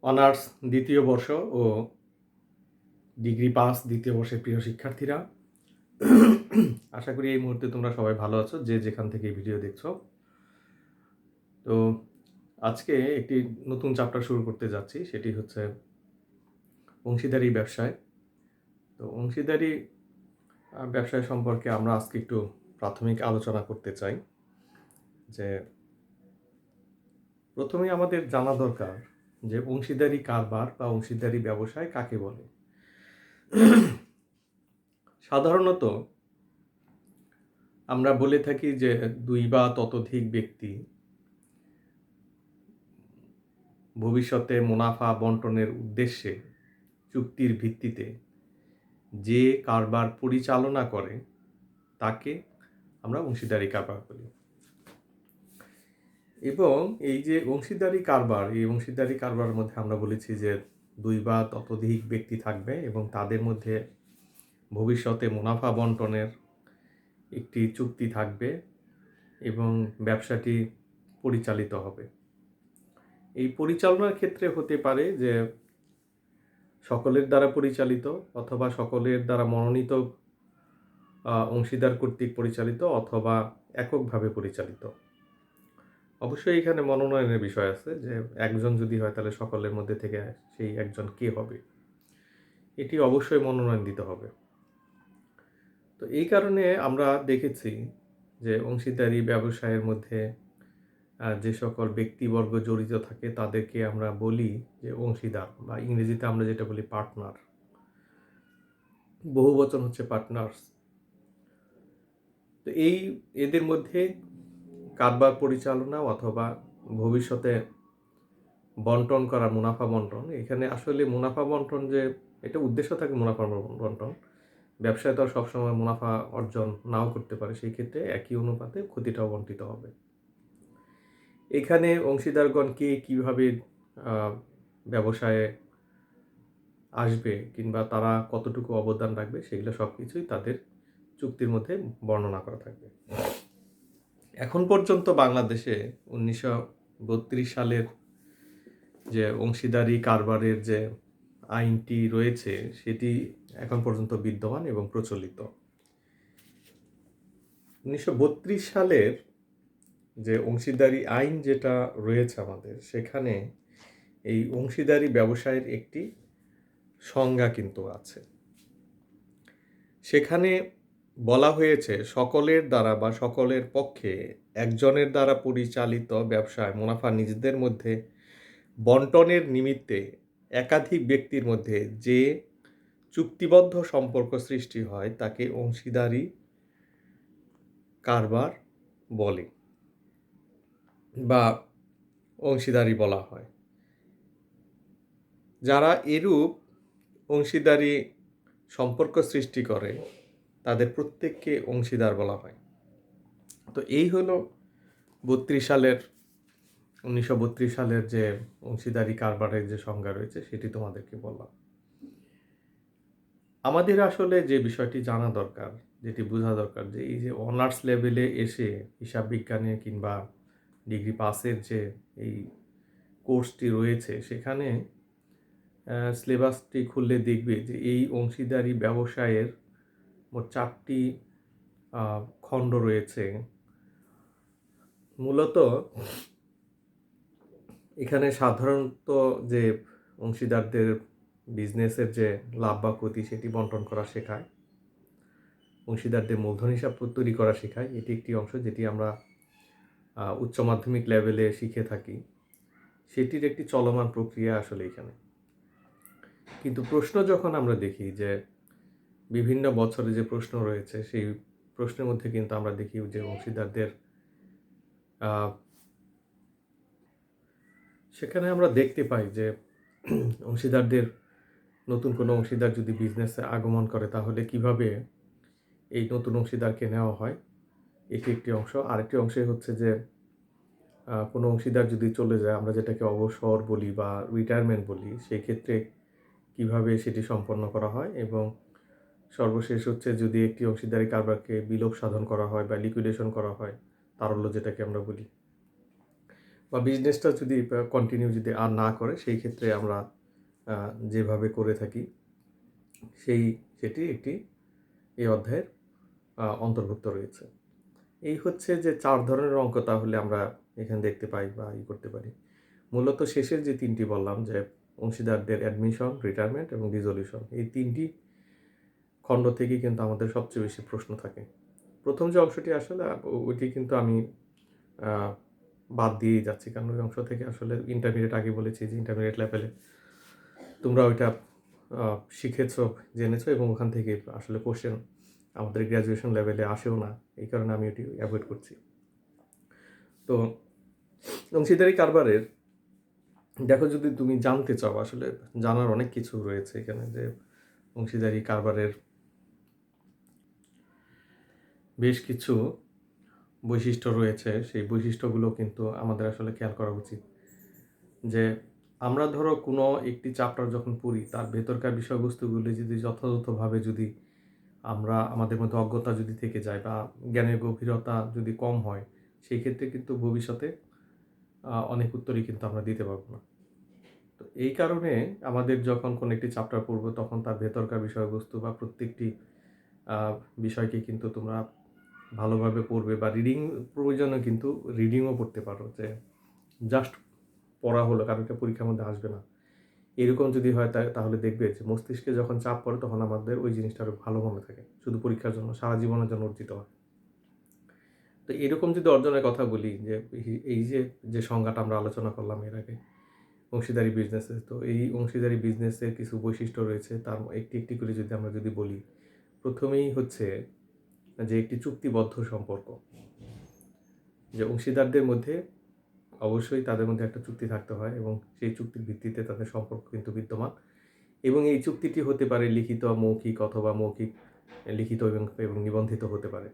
Honours দ্বিতীয় বর্ষ ও degree pass দ্বিতীয় বর্ষের প্রিয় শিক্ষার্থীরা, আশা করি এই মুহূর্তে তোমরা সবাই ভালো আছো, যে যেখান থেকে এই ভিডিও দেখছো। তো আজকে একটি নতুন চ্যাপ্টার শুরু করতে যাচ্ছি, সেটি হচ্ছে অংশীদারি ব্যবসায়। তো অংশীদারি ব্যবসায় সম্পর্কে আমরা আজকে একটু প্রাথমিক আলোচনা করতে চাই। যে প্রথমে আমাদের জানা দরকার যে অংশীদারি কারবার বা অংশীদারি ব্যবসায় কাকে বলে। সাধারণত আমরা বলে থাকি যে দুই বা ততোধিক ব্যক্তি ভবিষ্যতে মুনাফা বন্টনের উদ্দেশ্যে চুক্তির ভিত্তিতে যে কারবার পরিচালনা করে তাকে আমরা অংশীদারি কারবার বলি। এবং এই যে অংশীদারি কারবার, এই অংশীদারি কারবারের মধ্যে আমরা বলেছি যে দুই বা ততোধিক ব্যক্তি থাকবে এবং তাদের মধ্যে ভবিষ্যতে মুনাফা বন্টনের একটি চুক্তি থাকবে এবং ব্যবসাটি পরিচালিত হবে। এই পরিচালনার ক্ষেত্রে হতে পারে যে সকলের দ্বারা পরিচালিত অথবা সকলের দ্বারা মনোনীত অংশীদার কর্তৃক পরিচালিত অথবা এককভাবে পরিচালিত। অবশ্যই এখানে মনোনয়নের বিষয় আছে, যে একজন যদি হয় তাহলে সকলের মধ্যে থেকে সেই একজন কে হবে, এটি অবশ্যই মনোনয়ন দিতে হবে। তো এই কারণে আমরা দেখেছি যে অংশীদারি ব্যবসায়ের মধ্যে যে সকল ব্যক্তিবর্গ জড়িত থাকে তাদেরকে আমরা বলি যে অংশীদার, বা ইংরেজিতে আমরা যেটা বলি পার্টনার, বহুবচন হচ্ছে পার্টনার্স। তো এদের মধ্যে কারবার পরিচালনা অথবা ভবিষ্যতে বন্টন করা মুনাফা বন্টন, এখানে আসলে মুনাফা বন্টন যে এটা উদ্দেশ্য থাকে মুনাফা বন্টন, ব্যবসায় তো আর সবসময় মুনাফা অর্জন নাও করতে পারে, সেই ক্ষেত্রে একই অনুপাতে ক্ষতিটাও বন্টিত হবে। এখানে অংশীদারগণকে কীভাবে ব্যবসায়ে আসবে কিংবা তারা কতটুকু অবদান রাখবে সেগুলো সব কিছুই তাদের চুক্তির মধ্যে বর্ণনা করা থাকবে। এখন পর্যন্ত বাংলাদেশে 1932 সালের যে অংশীদারি কারবারের যে আইনটি রয়েছে সেটি এখন পর্যন্ত বিদ্যমান এবং প্রচলিত। 1932 সালের যে অংশীদারি আইন যেটা রয়েছে আমাদের, সেখানে এই অংশীদারি ব্যবসায়ের একটি সংজ্ঞা কিন্তু আছে। সেখানে বলা হয়েছে সকলের দ্বারা বা সকলের পক্ষে একজনের দ্বারা পরিচালিত ব্যবসায় মুনাফা নিজেদের মধ্যে বন্টনের নিমিত্তে একাধিক ব্যক্তির মধ্যে যে চুক্তিবদ্ধ সম্পর্ক সৃষ্টি হয় তাকে অংশীদারি কারবার বলে বা অংশীদারি বলা হয়। যারা এরূপ অংশীদারি সম্পর্ক সৃষ্টি করে তাদের প্রত্যেককে অংশীদার বলা হয়। তো এই হলো 1932 সালের যে অংশীদারি কারবারের যে সংজ্ঞা রয়েছে সেটি তোমাদেরকে বললাম। আমাদের আসলে যে বিষয়টি জানা দরকার, যেটি বোঝা দরকার, যে এই যে অনার্স লেভেলে এসে হিসাব বিজ্ঞানে কিংবা ডিগ্রি পাসের যে এই কোর্সটি রয়েছে, সেখানে সিলেবাসটি খুললে দেখবে যে এই অংশীদারি ব্যবসায়ের মোট 4টি খণ্ড রয়েছে। মূলত এখানে সাধারণত যে অংশীদারদের বিজনেসের যে লাভ বা ক্ষতি সেটি বন্টন করা শেখায়, অংশীদারদের মূলধন হিসাব তৈরি করা শেখায়। এটি একটি অংশ যেটি আমরা উচ্চ মাধ্যমিক লেভেলে শিখে থাকি, সেটির একটি চলমান প্রক্রিয়া আসলে এখানে। কিন্তু প্রশ্ন যখন আমরা দেখি যে বিভিন্ন বছরে যে প্রশ্ন রয়েছে, সেই প্রশ্নের মধ্যে কিন্তু আমরা দেখি যে অংশীদারদের সেখানে আমরা দেখতে পাই যে অংশীদারদের নতুন কোনো অংশীদার যদি বিজনেসে আগমন করে তাহলে কিভাবে এই নতুন অংশীদারকে নেওয়া হয়, এটি একটি অংশ। আরেকটি অংশে হচ্ছে যে কোনো অংশীদার যদি চলে যায়, আমরা যেটাকে অবসর বলি বা রিটায়ারমেন্ট বলি, সেই ক্ষেত্রে কিভাবে সেটি সম্পন্ন করা হয়। এবং সর্বশেষ হচ্ছে যদি একটি অংশীদারি কারবারকে বিলোপ সাধন করা হয় বা লিকুইডেশন করা হয়, তারল্য যেটাকে আমরা বলি। বা বিজনেসটা যদি কন্টিনিউ যদি আর না করে, সেই ক্ষেত্রে আমরা যেভাবে করে থাকি সেটি একটি এই অধ্যায়ের অন্তর্ভুক্ত রয়েছে। এই হচ্ছে যে 4 ধরনের অঙ্ক তাহলে আমরা এখানে দেখতে পাই বা করতে পারি। মূলত শেষের যে 3টি বললাম যে অংশীদারদের অ্যাডমিশন, রিটায়ারমেন্ট এবং ডিসলিউশন, এই 3টি খণ্ড থেকেই কিন্তু আমাদের সবচেয়ে বেশি প্রশ্ন থাকে। প্রথম যে অংশটি আসলে ওইটি কিন্তু আমি বাদ দিয়েই যাচ্ছি, কারণ ওই অংশ থেকে আসলে ইন্টারমিডিয়েট আগে বলেছি যে ইন্টারমিডিয়েট লেভেলে তোমরা ওইটা শিখেছো, জেনেছো এবং ওখান থেকে আসলে কোশ্চেন আমাদের গ্র্যাজুয়েশন লেভেলে আসেও না, এই কারণে আমি এটি অ্যাভয়েড করছি। তো অংশীদারি কারবারের দেখো, যদি তুমি জানতে চাও, আসলে জানার অনেক কিছু রয়েছে এখানে, যে অংশীদারি কারবারের বেশ কিছু বৈশিষ্ট্য রয়েছে। সেই বৈশিষ্ট্যগুলো কিন্তু আমাদের আসলে খেয়াল করা উচিত। যে আমরা ধরো কোনো একটি চ্যাপ্টার যখন পড়ি, তার ভেতরকার বিষয়বস্তুগুলি যদি যথাযথভাবে যদি আমরা আমাদের মধ্যে অজ্ঞতা যদি থেকে যায় বা জ্ঞানের গভীরতা যদি কম হয়, সেই ক্ষেত্রে কিন্তু ভবিষ্যতে অনেক উত্তরই কিন্তু আমরা দিতে পারবো না। তো এই কারণে আমাদের যখন কোনো একটি চ্যাপ্টার পড়বো, তখন তার ভেতরকার বিষয়বস্তু বা প্রত্যেকটি বিষয়কে কিন্তু তোমরা ভালোভাবে পড়বে, বা রিডিং প্রয়োজনে কিন্তু রিডিংও পড়তে পারো, যে জাস্ট পড়া হলো, কারণ এটা পরীক্ষার মধ্যে আসবে না। এরকম যদি হয় তাহলে দেখবে যে মস্তিষ্কে যখন চাপ পড়ে, তখন আমাদের ওই জিনিসটা আরও ভালো মনে থাকে, শুধু পরীক্ষার জন্য, সারা জীবনের জন্য অর্জিত হয়। তো এরকম যদি অর্জনের কথা বলি, যে এই যে সংজ্ঞাটা আমরা আলোচনা করলাম এর আগে অংশীদারি বিজনেসে, তো এই অংশীদারি বিজনেসের কিছু বৈশিষ্ট্য রয়েছে, তার একটি করে যদি আমরা বলি, প্রথমেই হচ্ছে যে একটি চুক্তিবদ্ধ সম্পর্ক, যে অংশীদারদের মধ্যে অবশ্যই তাদের মধ্যে একটা চুক্তি থাকতে হয় এবং সেই চুক্তির ভিত্তিতে তাদের সম্পর্ক কিন্তু বিদ্যমান, এবং এই চুক্তিটি হতে পারে লিখিত, মৌখিক, অথবা মৌখিক, লিখিত এবং নিবন্ধিত হতে পারে।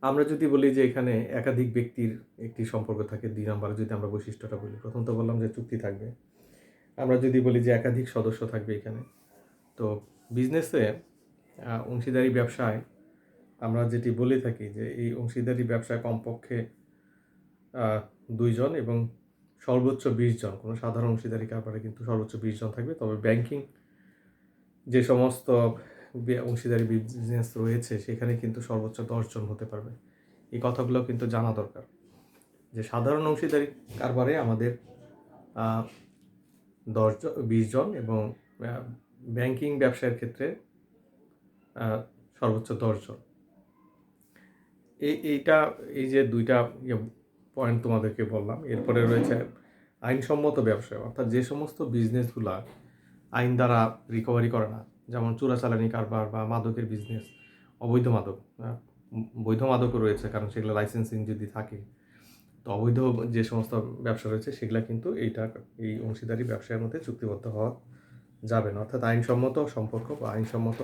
আমরা যদি বলি যে এখানে একাধিক ব্যক্তির একটি সম্পর্ক থাকে, 2 নম্বরে যদি আমরা বৈশিষ্ট্যটা বলি, প্রথম তো বললাম যে চুক্তি থাকবে। আমরা যদি বলি যে একাধিক সদস্য থাকবে এখানে, তো বিজনেসে অংশীদারি ব্যবসায় আমরা যেটি বলে থাকি যে এই অংশীদারি ব্যবসায় কমপক্ষে 2 জন এবং সর্বোচ্চ 20 জন, কোনো সাধারণ অংশীদারি কারবারে কিন্তু সর্বোচ্চ 20 জন থাকবে। তবে ব্যাংকিং যে সমস্ত অংশীদারি বিজনেস রয়েছে, সেখানে কিন্তু সর্বোচ্চ 10 জন হতে পারবে। এই কথাগুলো কিন্তু জানা দরকার, যে সাধারণ অংশীদারি কারবারে আমাদের 20 জন এবং ব্যাংকিং ব্যবসায়ের ক্ষেত্রে সর্বোচ্চ 10 জন। এই যে 2টা পয়েন্ট তোমাদেরকে বললাম। এরপরে রয়েছে আইনসম্মত ব্যবসা, অর্থাৎ যে সমস্ত বিজনেসগুলা আইন দ্বারা রিকভারি করে না, যেমন চোরাচালানি কারবার বা মাদকের বিজনেস, অবৈধ মাদক, বৈধ মাদকও রয়েছে, কারণ সেগুলো লাইসেন্সিং যদি থাকে। তো অবৈধ যে সমস্ত ব্যবসা রয়েছে, সেগুলো কিন্তু এই অংশীদারি ব্যবসার মধ্যে চুক্তিবদ্ধ হওয়া যাবে না, অর্থাৎ আইনসম্মত সম্পর্ক বা আইনসম্মত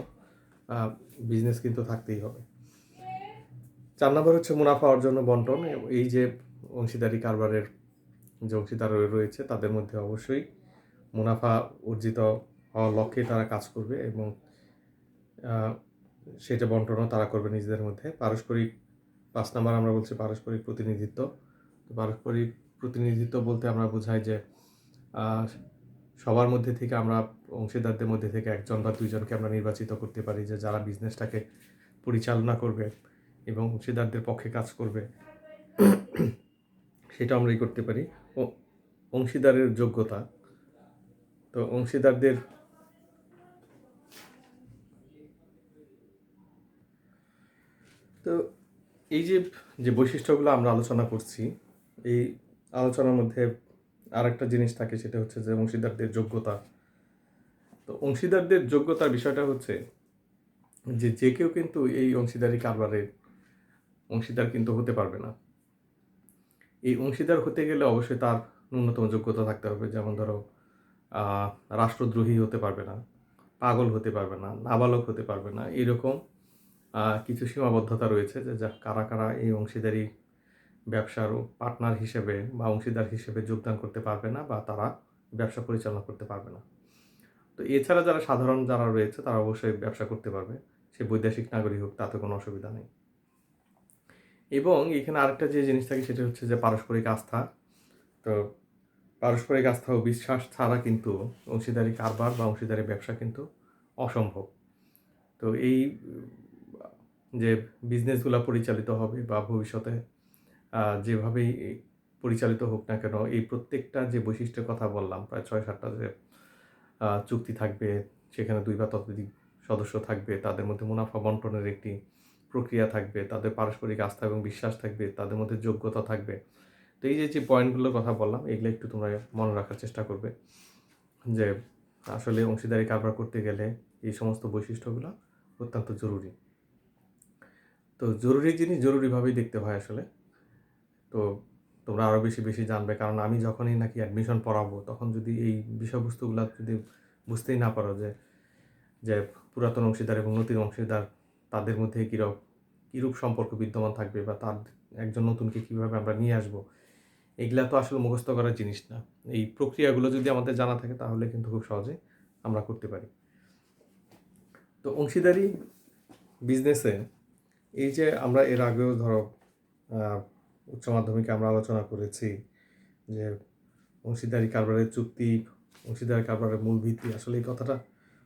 বিজনেস কিন্তু থাকতেই হবে। 4 নম্বর হচ্ছে মুনাফা অর্জন ও বন্টন। এই যে অংশীদারি কারবারের যে অংশীদার রয়েছে, তাদের মধ্যে অবশ্যই মুনাফা অর্জিত হওয়ার লক্ষ্যে তারা কাজ করবে এবং সেটা বন্টনও তারা করবে নিজেদের মধ্যে। পারস্পরিক 5 নম্বর আমরা বলছি পারস্পরিক প্রতিনিধিত্ব। তো পারস্পরিক প্রতিনিধিত্ব বলতে আমরা বোঝাই যে সবার মধ্যে থেকে আমরা, অংশীদারদের মধ্যে থেকে 1 জন বা 2 জনকে আমরা নির্বাচিত করতে পারি, যে যারা বিজনেসটাকে পরিচালনা করবে এবং অংশীদারদের পক্ষে কাজ করবে, সেটা আমরাই করতে পারি। ও অংশীদারের যোগ্যতা, তো অংশীদারদের তো এই যে বৈশিষ্ট্যগুলো আমরা আলোচনা করছি, এই আলোচনার মধ্যে আরেকটা জিনিস থাকে, সেটা হচ্ছে যে অংশীদারদের যোগ্যতা। তো অংশীদারদের যোগ্যতার বিষয়টা হচ্ছে যে কেউ কিন্তু এই অংশীদারি কারবারের অংশীদার কিন্তু হতে পারবে না। এই অংশীদার হতে গেলে অবশ্যই তার ন্যূনতম যোগ্যতা থাকতে হবে, যেমন ধরো রাষ্ট্রদ্রোহী হতে পারবে না, পাগল হতে পারবে না, নাবালক হতে পারবে না। এরকম কিছু সীমাবদ্ধতা রয়েছে, যে কারা কারা এই অংশীদারি ব্যবসার পার্টনার হিসেবে বা অংশীদার হিসেবে যোগদান করতে পারবে না, বা তারা ব্যবসা পরিচালনা করতে পারবে না। তো এছাড়া যারা রয়েছে, তারা অবশ্যই ব্যবসা করতে পারবে, সে বৈদেশিক নাগরিক হোক, তাতে কোনো অসুবিধা নেই। এবং এখানে আরেকটা যে জিনিস থাকে সেটা হচ্ছে যে পারস্পরিক আস্থা। তো পারস্পরিক আস্থা ও বিশ্বাস ছাড়া কিন্তু অংশীদারি কারবার বা অংশীদারি ব্যবসা কিন্তু অসম্ভব। তো এই যে বিজনেসগুলা পরিচালিত হবে বা ভবিষ্যতে যেভাবেই পরিচালিত হোক না কেন, এই প্রত্যেকটা যে বৈশিষ্ট্যের কথা বললাম, প্রায় ৬-৭টা যে চুক্তি থাকবে, সেখানে ২ বা ততোধিক সদস্য থাকবে, তাদের মধ্যে মুনাফা বন্টনের একটি প্রক্রিয়া থাকবে, তাদের পারস্পরিক আস্থা এবং বিশ্বাস থাকবে, তাদের মধ্যে যোগ্যতা থাকবে। তো এই যে পয়েন্টগুলোর কথা বললাম, এগুলো একটু তোমরা মনে রাখার চেষ্টা করবে যে আসলে অংশীদারি কারবার করতে গেলে এই সমস্ত বৈশিষ্ট্যগুলো অত্যন্ত জরুরি। তো জরুরি জিনিস জরুরিভাবেই দেখতে হয় আসলে। তো তোমরা আরও বেশি জানবে, কারণ আমি যখনই নাকি অ্যাডমিশন পড়াবো তখন যদি এই বিষয়বস্তুগুলো যদি বুঝতেই না পারো যে যে পুরাতন অংশীদার এবং নতুন অংশীদার তাদের মধ্যে কীরূপ সম্পর্ক বিদ্যমান থাকবে বা তার একজন নতুনকে কীভাবে আমরা নিয়ে আসবো, এগুলা তো আসলে মুখস্থ করার জিনিস না। এই প্রক্রিয়াগুলো যদি আমাদের জানা থাকে তাহলে কিন্তু খুব সহজে আমরা করতে পারি। তো অংশীদারি বিজনেসে এই যে আমরা এর আগেও ধরো উচ্চ মাধ্যমিকে আমরা আলোচনা করেছি যে অংশীদারি কারবারের চুক্তি, অংশীদারি কারবারের মূল ভিত্তি, আসলে এই কথাটা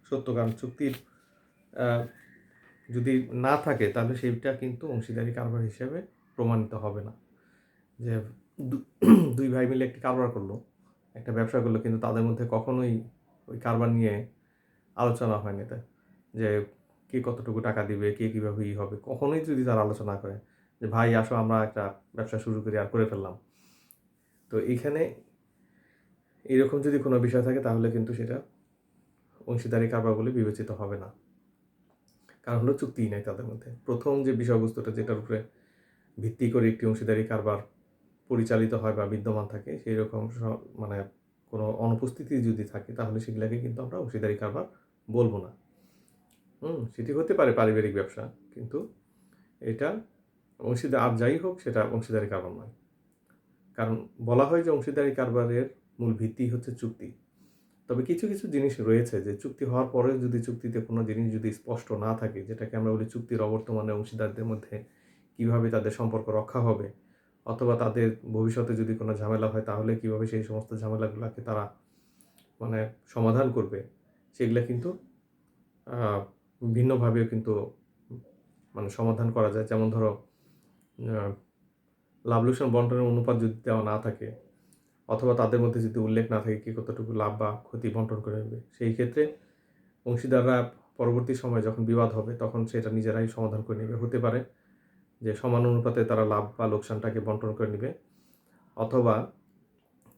সত্য। কারণ চুক্তির যদি না থাকে তাহলে সেইটা কিন্তু অংশীদারি কারবার হিসেবে প্রমাণিত হবে না। যে দুই ভাই মিলে একটি কারবার করলো, একটা ব্যবসা করলো, কিন্তু তাদের মধ্যে কখনোই ওই কারবার নিয়ে আলোচনা হয়নি, তাই যে কে কতটুকু টাকা দিবে, কে কীভাবে হবে, কখনোই যদি তারা আলোচনা করে যে ভাই আসো আমরা একটা ব্যবসা শুরু করি আর করে ফেললাম, তো এইখানে এরকম যদি কোনো বিষয় থাকে তাহলে কিন্তু সেটা অংশীদারি কারবার বলে বিবেচিত হবে না। কারণ হলো চুক্তিই নাই তাদের মধ্যে। প্রথম যে বিষয়বস্তুটা যেটার উপরে ভিত্তি করে একটি অংশীদারি কারবার পরিচালিত হয় বা বিদ্যমান থাকে, সেই রকম মানে কোনো অনুপস্থিতি যদি থাকে তাহলে সেগুলাকে কিন্তু আমরা অংশীদারি কারবার বলবো না। সেটি হতে পারে পারিবারিক ব্যবসা, কিন্তু এটা অংশীদার আর যাই হোক সেটা অংশীদারি কারবার নয়। কারণ বলা হয় যে অংশীদারি কারবারের মূল ভিত্তি হচ্ছে চুক্তি। তবে কিছু জিনিস রয়েছে যে চুক্তি হওয়ার পরেও যদি চুক্তিতে কোনো জিনিস যদি স্পষ্ট না থাকে, যেটাকে আমরা বলি চুক্তির অবর্তমানে অংশীদারদের মধ্যে কীভাবে তাদের সম্পর্ক রক্ষা হবে, অথবা তাদের ভবিষ্যতে যদি কোনো ঝামেলা হয় তাহলে কীভাবে সেই সমস্ত ঝামেলাগুলোকে তারা মানে সমাধান করবে, সেগুলা কিন্তু ভিন্নভাবেও কিন্তু মানে সমাধান করা যায়। যেমন ধরো লাভ লোকসান বন্টনের অনুপাত যদি দেওয়া না থাকে, অথবা তাদের মধ্যে যদি উল্লেখ না থাকে কে কতটুকু লাভ বা ক্ষতি বন্টন করে নেবে, সেই ক্ষেত্রে অংশীদাররা পরবর্তী সময়ে যখন বিবাদ হবে তখন সেটা নিজেরাই সমাধান করে নেবে। হতে পারে যে সমান অনুপাতে তারা লাভ বা লোকসানটাকে বন্টন করে নেবে, অথবা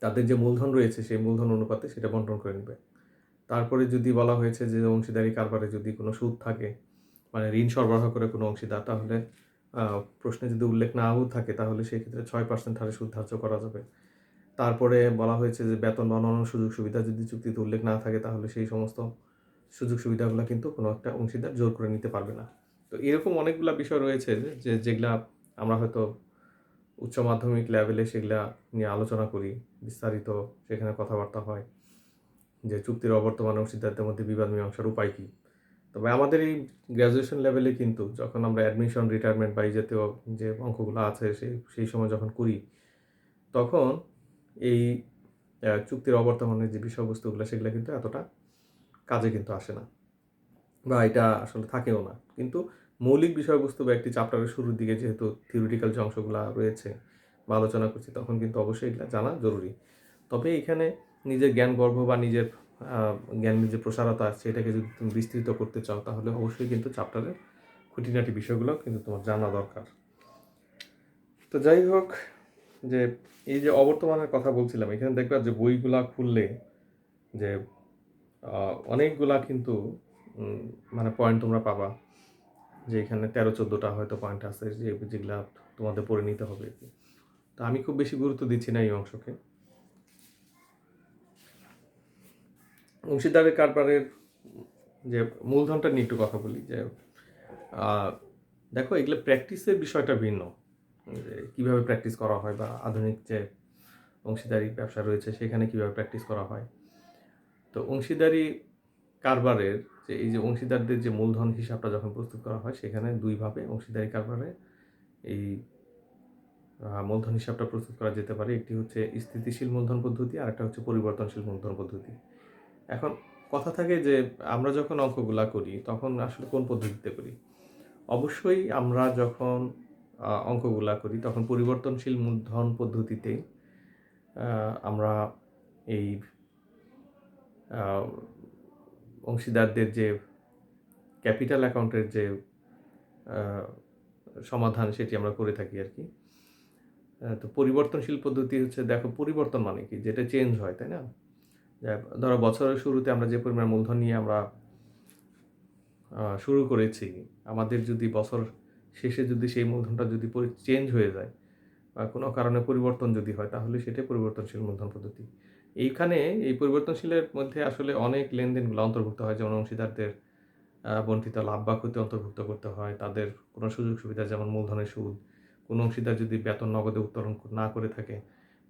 তাদের যে মূলধন রয়েছে সেই মূলধন অনুপাতে সেটা বন্টন করে নেবে। তারপরে যদি বলা হয়েছে যে অংশীদারি কারবারে যদি কোনো সুদ থাকে, মানে ঋণ সরবরাহ করে কোনো অংশীদার, তাহলে প্রশ্নে যদি উল্লেখ নাও থাকে তাহলে সেক্ষেত্রে 6% হারে সুদ ধার্য করা যাবে। তারপরে বলা হয়েছে যে বেতন বা অন্যান্য সুযোগ সুবিধা যদি চুক্তিতে উল্লেখ না থাকে তাহলে সেই সমস্ত সুযোগ সুবিধাগুলো কিন্তু কোনো একটা অংশীদার জোর করে নিতে পারবে না। তো এরকম অনেকগুলা বিষয় রয়েছে যেগুলা আমরা হয়তো উচ্চ মাধ্যমিক লেভেলে সেগুলা নিয়ে আলোচনা করি, বিস্তারিত সেখানে কথাবার্তা হয় যে চুক্তির অবর্তমানে অংশীদারদের মধ্যে বিবাদ মীমাংসার উপায় কী। তবে আমাদের এই গ্র্যাজুয়েশন লেভেলে কিন্তু যখন আমরা অ্যাডমিশন, রিটায়ারমেন্ট বা এই জাতীয় যে অঙ্কগুলো আছে সেই সময় যখন করি, তখন এই চুক্তির অবর্তমানের যে বিষয়বস্তুগুলো সেগুলো কিন্তু এতটা কাজে কিন্তু আসে না, বা এটা আসলে থাকেও না। কিন্তু মৌলিক বিষয়বস্তু বা একটি চ্যাপ্টারের শুরুর দিকে যেহেতু থিওরিটিক্যাল যে অংশগুলো রয়েছে বা আলোচনা করছি, তখন কিন্তু অবশ্যই এগুলো জানা জরুরি। তবে এখানে নিজের জ্ঞানগর্ভ বা নিজের জ্ঞানের যে প্রসারতা আছে সেটাকে যদি তুমি বিস্তৃত করতে চাও তাহলে অবশ্যই কিন্তু চ্যাপ্টারের খুঁটিনাটি বিষয়গুলো কিন্তু তোমার জানা দরকার। তো যাই হোক, যে এই যে অবর্তমানের কথা বলছিলাম, এখানে দেখবা যে বইগুলা খুললে যে অনেকগুলা কিন্তু মানে পয়েন্ট তোমরা পাবা, যে এখানে 13-14টা হয়তো পয়েন্ট আছে যেগুলা তোমাদের পড়ে নিতে হবে। তো আমি খুব বেশি গুরুত্ব দিচ্ছি না এই অংশকে। অংশীদারের কারবারের যে মূলধনটা নিয়ে একটু কথা বলি। যে দেখো, এগুলো প্র্যাকটিসের বিষয়টা ভিন্ন, যে কীভাবে প্র্যাকটিস করা হয় বা আধুনিক যে অংশীদারি ব্যবসা রয়েছে সেখানে কীভাবে প্র্যাকটিস করা হয়। তো অংশীদারি কারবারের যে এই যে অংশীদারদের যে মূলধন হিসাবটা যখন প্রস্তুত করা হয়, সেখানে দুইভাবে অংশীদারি কারবারে এই মূলধন হিসাবটা প্রস্তুত করা যেতে পারে। একটি হচ্ছে স্থিতিশীল মূলধন পদ্ধতি, আর একটা হচ্ছে পরিবর্তনশীল মূলধন পদ্ধতি। এখন কথা থাকে যে আমরা যখন অঙ্কগুলা করি তখন আসলে কোন পদ্ধতিতে করি? অবশ্যই আমরা যখন অঙ্কগুলা করি তখন পরিবর্তনশীল মূলধন পদ্ধতিতেই আমরা এই অংশীদারদের যে ক্যাপিটাল অ্যাকাউন্টের যে সমাধান সেটি আমরা করে থাকি আর কি। তো পরিবর্তনশীল পদ্ধতি হচ্ছে, দেখো পরিবর্তন মানে কি, যেটা চেঞ্জ হয়, তাই না? ধরো বছরের শুরুতে আমরা যে পরিমাণ মূলধন নিয়ে আমরা শুরু করেছি, আমাদের যদি বছর শেষে যদি সেই মূলধনটা যদি চেঞ্জ হয়ে যায় বা কোনো কারণে পরিবর্তন যদি হয়, তাহলে সেটাই পরিবর্তনশীল মূলধন পদ্ধতি। এইখানে এই পরিবর্তনশীলের মধ্যে আসলে অনেক লেনদেনগুলো অন্তর্ভুক্ত হয়, যেমন অংশীদারদের বণ্টিত লাভ বা ক্ষতি অন্তর্ভুক্ত করতে হয়, তাদের কোনো সুযোগ সুবিধা যেমন মূলধনের সুদ, কোনো অংশীদার যদি বেতন নগদে উত্তোলন না করে থাকে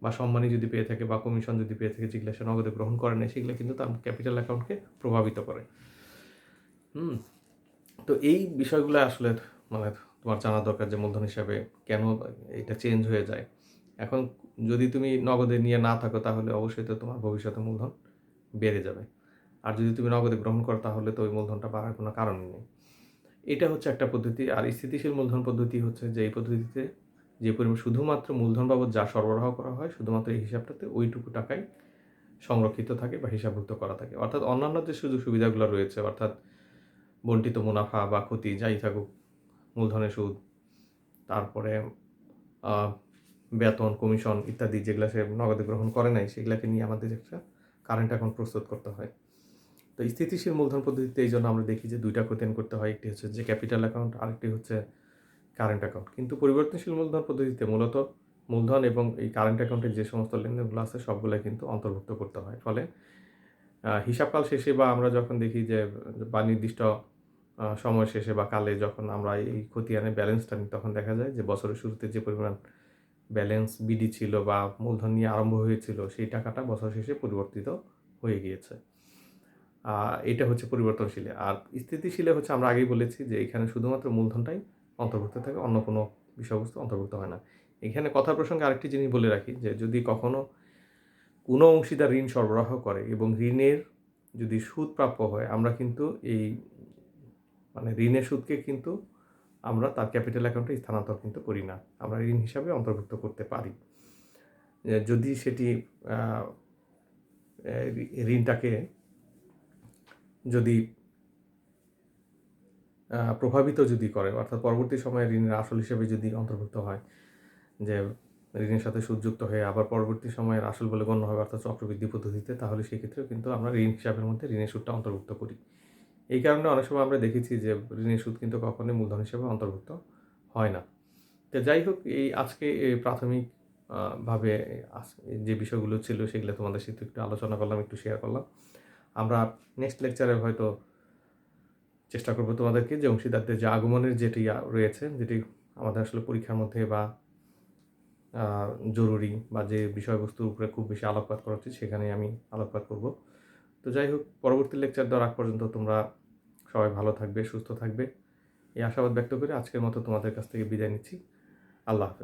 বা সম্মানী যদি পেয়ে থাকে বা কমিশন যদি পেয়ে থাকে, যেগুলো সে নগদে গ্রহণ করে না, সেগুলো কিন্তু তার ক্যাপিটাল অ্যাকাউন্টকে প্রভাবিত করে। তো এই বিষয়গুলো আসলে মানে তোমার জানা দরকার যে মূলধন হিসাবে কেন এটা চেঞ্জ হয়ে যায়। এখন যদি তুমি নগদে নিয়ে না থাকো তাহলে অবশ্যই তো তোমার ভবিষ্যতে মূলধন বেড়ে যাবে, আর যদি তুমি নগদে গ্রহণ করো তাহলে তো ওই মূলধনটা বাড়ার কোনো কারণই নেই। এটা হচ্ছে একটা পদ্ধতি। আর স্থিতিশীল মূলধন পদ্ধতি হচ্ছে যে এই পদ্ধতিতে যে পরিমাণ শুধুমাত্র মূলধন বাবদ যা সরবরাহ করা হয়, শুধুমাত্র এই হিসাবটাতে ওইটুকু টাকাই সংরক্ষিত থাকে বা হিসাবভুক্ত করা থাকে। অর্থাৎ অন্যান্য যে সুযোগ সুবিধাগুলো রয়েছে, অর্থাৎ বণ্টিত মুনাফা বা ক্ষতি যাই থাকুক, মূলধনের সুদ, তারপরে বেতন, কমিশন ইত্যাদি যেগুলো সে নগদে গ্রহণ করে নাই, সেগুলোকে নিয়ে আমাদের একটা কারেন্ট অ্যাকাউন্ট প্রস্তুত করতে হয়। তো স্থিতিশীল মূলধন পদ্ধতিতে এই জন্য আমরা দেখি যে দুইটা খতিয়ান করতে হয়, একটি হচ্ছে যে ক্যাপিটাল অ্যাকাউন্ট, আরেকটি হচ্ছে কারেন্ট অ্যাকাউন্ট। কিন্তু পরিবর্তনশীল মূলধন পদ্ধতিতে মূলত মূলধন এবং এই কারেন্ট অ্যাকাউন্টের যে সমস্ত লেনদেনগুলো আছে সবগুলো কিন্তু অন্তর্ভুক্ত করতে হয়। ফলে হিসাবকাল শেষে বা আমরা যখন দেখি যে বা নির্দিষ্ট সময় শেষে বা কালে যখন আমরা এই খতিয়ানে ব্যালেন্সটা নিই, তখন দেখা যায় যে বছরের শুরুতে যে পরিমাণ ব্যালেন্স বিডি ছিল বা মূলধন নিয়ে আরম্ভ হয়েছিল, সেই টাকাটা বছর শেষে পরিবর্তিত হয়ে গিয়েছে। এটা হচ্ছে পরিবর্তনশীলে। আর স্থিতিশীলে হচ্ছে আমরা আগেই বলেছি যে এখানে শুধুমাত্র মূলধনটাই অন্তর্ভুক্ত থাকে, অন্য কোনো বিষয়বস্তু অন্তর্ভুক্ত হয় না। এখানে কথা প্রসঙ্গে আরেকটি জিনিস বলে রাখি যে যদি কখনো কোনো অংশীদার ঋণ সরবরাহ করে এবং ঋণের যদি সুদ প্রাপ্য হয়, আমরা কিন্তু এই মানে ঋণের সুদকে কিন্তু আমরা তার ক্যাপিটাল অ্যাকাউন্টে স্থানান্তর কিন্তু করি না, আমরা ঋণ হিসাবে অন্তর্ভুক্ত করতে পারি। যদি সেটি ঋণটাকে যদি প্রভাবিত যদি করে, অর্থাৎ পরবর্তী সময়ে ঋণের আসল হিসেবে যদি অন্তর্ভুক্ত হয়, যে ঋণের সাথে সুদযুক্ত হয়ে আবার পরবর্তী সময়ের আসল বলে গণ্য হবে, অর্থাৎ চক্রবৃদ্ধি পদ্ধতিতে, তাহলে সেক্ষেত্রেও কিন্তু আমরা ঋণ হিসাবের মধ্যে ঋণের সুদটা অন্তর্ভুক্ত করি। এই কারণে অনেক সময় আমরা দেখেছি যে ঋণের সুদ কিন্তু কখনোই মূলধন হিসেবে অন্তর্ভুক্ত হয় না। তো যাই হোক, এই আজকে এই প্রাথমিক ভাবে যে বিষয়গুলো ছিল সেগুলো তোমাদের সাথে একটু আলোচনা করলাম, একটু শেয়ার করলাম। আমরা নেক্সট লেকচারে হয়তো চেষ্টা করব তোমাদেরকে যে অংশীদারদের যে আগমনের যেটি রয়েছে, যেটি আমাদের আসলে পরীক্ষার মধ্যে বা জরুরি বা যে বিষয়বস্তুর উপরে খুব বেশি আলোকপাত করা উচিত, সেখানে আমি আলোকপাত করব। তো যাই হোক, পরবর্তী লেকচার দেওয়ার আগ পর্যন্ত তোমরা সবাই ভালো থাকবে, সুস্থ থাকবে, এই আশাবাদ ব্যক্ত করে আজকের মতো তোমাদের কাছ থেকে বিদায় নিচ্ছি। আল্লাহ হাফেজ।